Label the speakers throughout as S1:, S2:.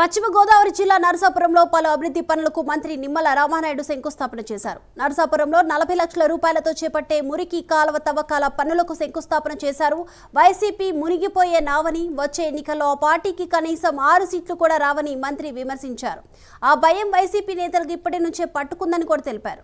S1: పశ్చిమ గోదావరి జిల్లా నరసాపురంలో పలు అభివృద్ధి పనులకు మంత్రి నిమ్మల రామానాయుడు శంకుస్థాపన చేశారు. నరసాపురంలో 40 లక్షల రూపాయలతో చేపట్టే మురికి కాలువ తవ్వకాల పనులకు శంకుస్థాపన చేశారు. వైసీపీ మునిగిపోయే నావని, వచ్చే ఎన్నికల్లో ఆ పార్టీకి కనీసం 6 సీట్లు కూడా రావని మంత్రి విమర్శించారు. ఆ భయం వైసీపీ నేతలకు ఇప్పటి నుంచే పట్టుకుందని కూడా తెలిపారు.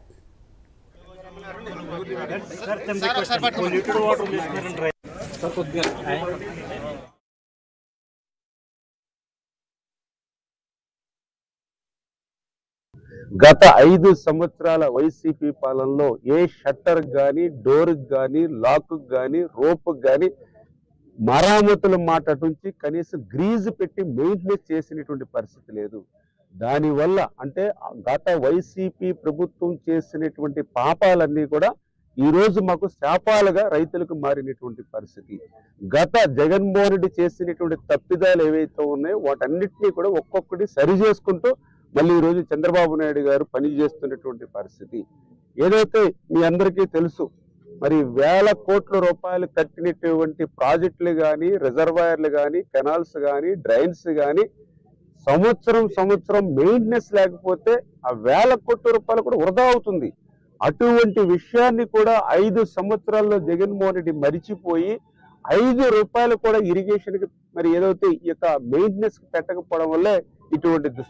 S2: గత 5 సంవత్సరాల వైసీపీ పాలనలో ఏ షట్టర్ గాని, డోర్ గాని, లాక్ గాని, రోప్ గాని మరామతుల మాట నుంచి కనీసం గ్రీజ్ పెట్టి మెయింటెనెన్స్ చేసినటువంటి పరిస్థితి లేదు. దానివల్ల అంటే గత వైసీపీ ప్రభుత్వం చేసినటువంటి పాపాలన్నీ కూడా ఈ రోజు మాకు శాపాలుగా రైతులకు మారినటువంటి పరిస్థితి. గత జగన్మోహన్ రెడ్డి చేసినటువంటి తప్పిదాలు ఏవైతే ఉన్నాయో వాటన్నిటినీ కూడా ఒక్కొక్కటి సరి చేసుకుంటూ మళ్ళీ ఈ రోజు చంద్రబాబు నాయుడు గారు పనిచేస్తున్నటువంటి పరిస్థితి. ఏదైతే మీ అందరికీ తెలుసు, మరి వేల కోట్ల రూపాయలు కట్టినటువంటి ప్రాజెక్టులు కానీ, రిజర్వాయర్లు కానీ, కెనాల్స్ కానీ, డ్రైన్స్ కానీ సంవత్సరం మెయింటెనెన్స్ లేకపోతే ఆ వేల కోట్ల రూపాయలు కూడా వృధా అవుతుంది. అటువంటి విషయాన్ని కూడా 5 సంవత్సరాల్లో జగన్మోహన్ రెడ్డి మరిచిపోయి 5 రూపాయలు కూడా ఇరిగేషన్ కి మరి ఏదైతే ఈ యొక్క మెయింటెనెన్స్ పెట్టకపోవడం వల్లే ఇటువంటి దుస్థితి.